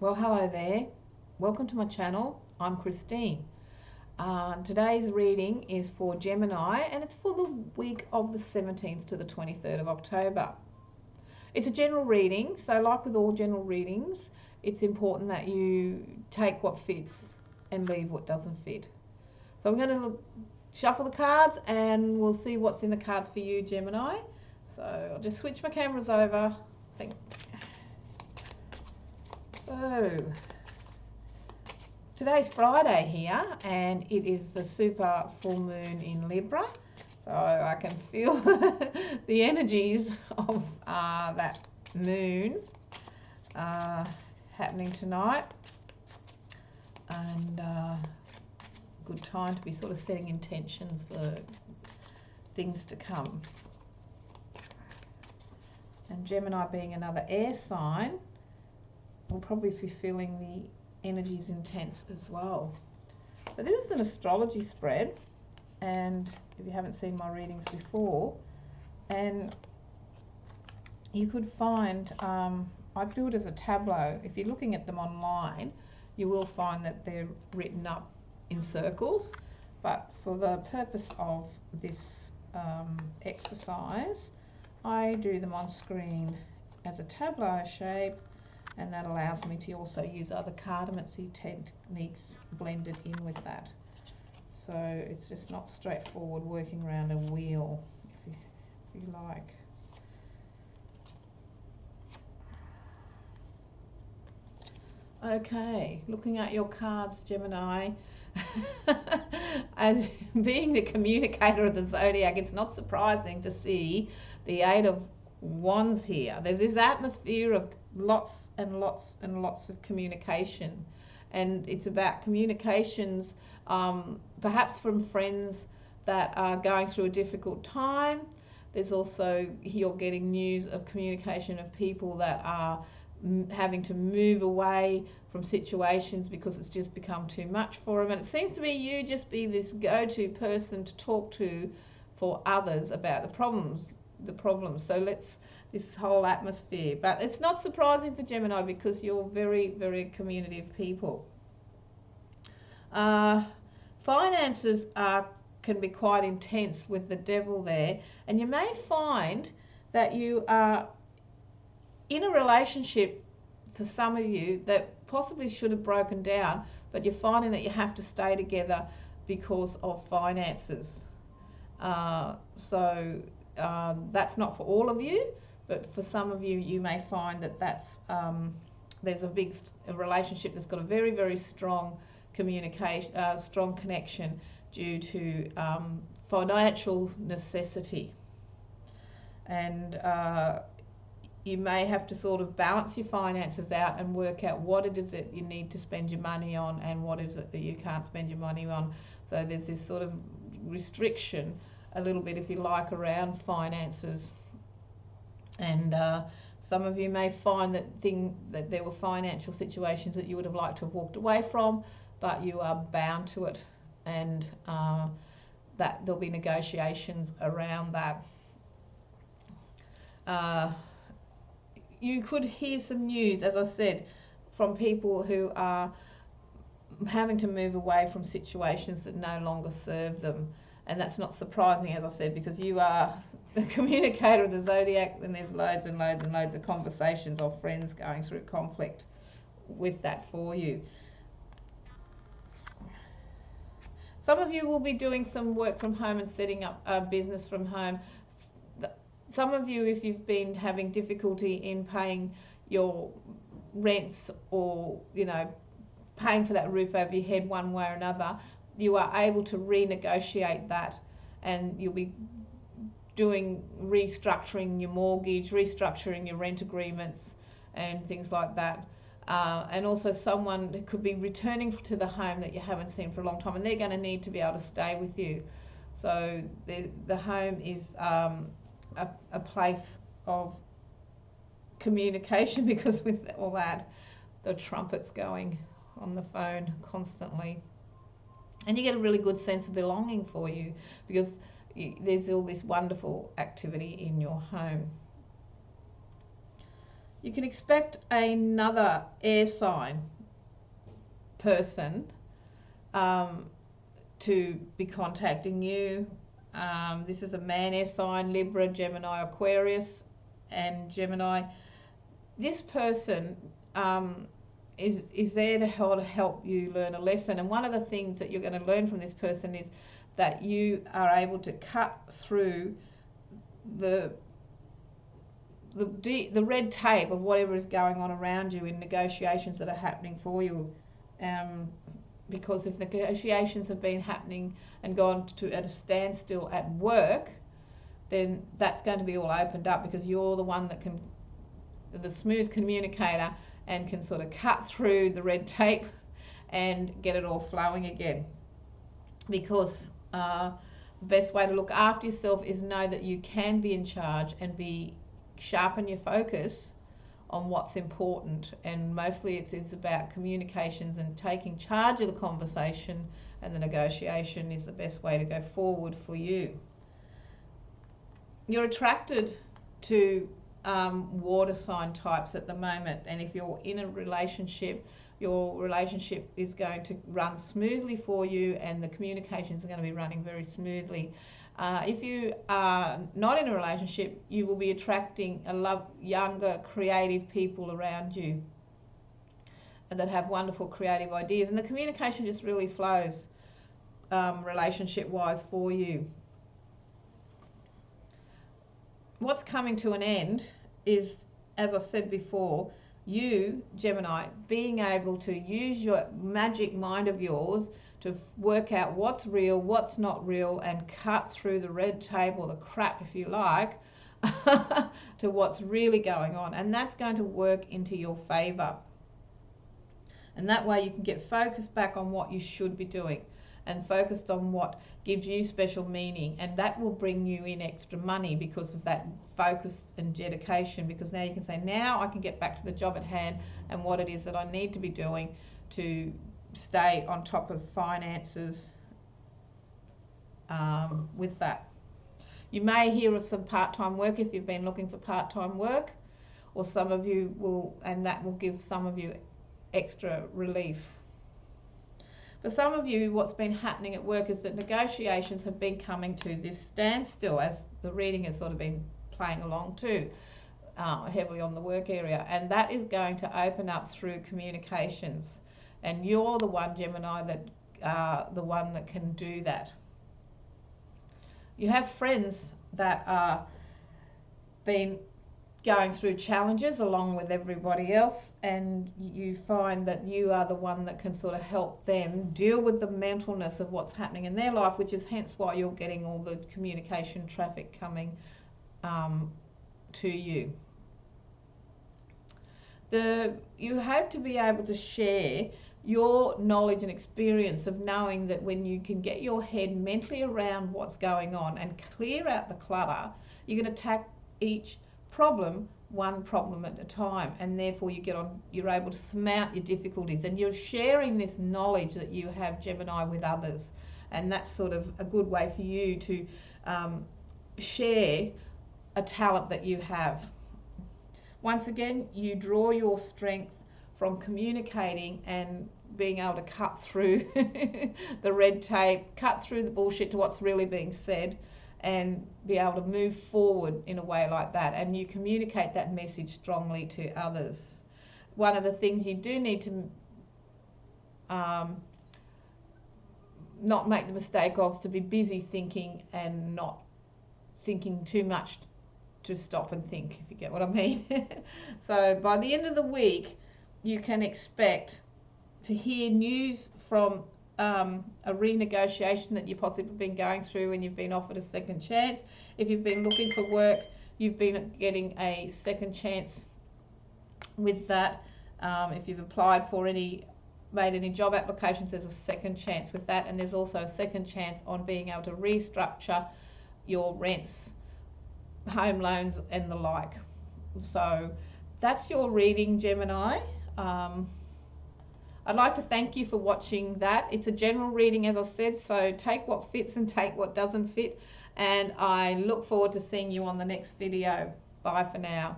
Well, hello there. Welcome to my channel. I'm Christine. Today's reading is for Gemini and it's for the week of the 17th to the 23rd of October. It's a general reading, so like with all general readings, it's important that you take what fits and leave what doesn't fit. So I'm going to shuffle the cards and we'll see what's in the cards for you, Gemini. So I'll just switch my cameras over. So today's Friday here and it is the super full moon in Libra, so I can feel the energies of that moon happening tonight, and good time to be sort of setting intentions for things to come. And Gemini being another air sign, we'll probably be feeling the energies intense as well. So this is an astrology spread, and if you haven't seen my readings before, and you could find, I do it as a tableau. If you're looking at them online, you will find that they're written up in circles, but for the purpose of this exercise, I do them on screen as a tableau shape, and that allows me to also use other cartomancy techniques blended in with that. So it's just not straightforward working around a wheel, if you like. Okay, looking at your cards, Gemini. As being the communicator of the zodiac, it's not surprising to see the Eight of Wands here. There's this atmosphere of lots and lots and lots of communication, and it's about communications perhaps from friends that are going through a difficult time. There's also, you're getting news of communication of people that are having to move away from situations because it's just become too much for them, and it seems to be you just be this go-to person to talk to for others about the problems. So this whole atmosphere, but it's not surprising for Gemini because you're very, very communicative people. Finances can be quite intense with the devil there, and you may find that you are in a relationship, for some of you, that possibly should have broken down, but you're finding that you have to stay together because of finances. That's not for all of you, but for some of you, you may find that there's a relationship that's got a very, very strong communication, strong connection due to financial necessity. And you may have to sort of balance your finances out and work out what it is that you need to spend your money on and what is it that you can't spend your money on. So there's this sort of restriction, a little bit, if you like, around finances. And some of you may find that there were financial situations that you would have liked to have walked away from, but you are bound to it, and that there'll be negotiations around that. You could hear some news, as I said, from people who are having to move away from situations that no longer serve them. And that's not surprising, as I said, because you are the communicator of the zodiac, and there's loads and loads and loads of conversations or friends going through conflict with that for you. Some of you will be doing some work from home and setting up a business from home. Some of you, if you've been having difficulty in paying your rents or, paying for that roof over your head one way or another, you are able to renegotiate that, and you'll be restructuring your mortgage, restructuring your rent agreements and things like that. And also someone could be returning to the home that you haven't seen for a long time, and they're going to need to be able to stay with you. So the home is a place of communication, because with all that, the trumpets going on the phone constantly. And you get a really good sense of belonging for you because there's all this wonderful activity in your home. You can expect another air sign person to be contacting you. This is a man air sign, Libra, Gemini, Aquarius, and Gemini. This person is there to help you learn a lesson. And one of the things that you're going to learn from this person is that you are able to cut through the red tape of whatever is going on around you in negotiations that are happening for you. Because if negotiations have been happening and gone to at a standstill at work, then that's going to be all opened up, because you're the one that can, the smooth communicator, and can sort of cut through the red tape and get it all flowing again. Because the best way to look after yourself is know that you can be in charge and sharpen your focus on what's important. And mostly it's about communications and taking charge of the conversation, and the negotiation is the best way to go forward for you. You're attracted to water sign types at the moment, and if you're in a relationship, your relationship is going to run smoothly for you, and the communications are going to be running very smoothly. If you are not in a relationship, you will be attracting younger, creative people around you that have wonderful creative ideas, and the communication just really flows relationship-wise for you. What's coming to an end is, as I said before, you, Gemini, being able to use your magic mind of yours to work out what's real, what's not real, and cut through the red tape, or the crap, if you like, to what's really going on. And that's going to work into your favor. And that way you can get focused back on what you should be doing, and focused on what gives you special meaning, and that will bring you in extra money because of that focus and dedication. Because now you can say, now I can get back to the job at hand and what it is that I need to be doing to stay on top of finances with that. You may hear of some part-time work if you've been looking for part-time work, or some of you will, and that will give some of you extra relief. For some of you, what's been happening at work is that negotiations have been coming to this standstill, as the reading has sort of been playing along too, heavily on the work area, and that is going to open up through communications. And you're the one, Gemini, the one that can do that. You have friends that are been going through challenges along with everybody else, and you find that you are the one that can sort of help them deal with the mentalness of what's happening in their life, which is hence why you're getting all the communication traffic coming to you. You hope to be able to share your knowledge and experience of knowing that when you can get your head mentally around what's going on and clear out the clutter, you can attack each problem one problem at a time, and therefore you're able to surmount your difficulties, and you're sharing this knowledge that you have, Gemini, with others. And that's sort of a good way for you to share a talent that you have. Once again, you draw your strength from communicating and being able to cut through the red tape, cut through the bullshit to what's really being said, and be able to move forward in a way like that. And you communicate that message strongly to others. One of the things you do need to not make the mistake of is to be busy thinking and not thinking too much to stop and think, if you get what I mean. So by the end of the week, you can expect to hear news from a renegotiation that you've possibly been going through and you've been offered a second chance. If you've been looking for work, you've been getting a second chance with that. If you've applied for made any job applications, there's a second chance with that. And there's also a second chance on being able to restructure your rents, home loans and the like. So that's your reading, Gemini. I'd like to thank you for watching that. It's a general reading, as I said, so take what fits and take what doesn't fit. And I look forward to seeing you on the next video. Bye for now.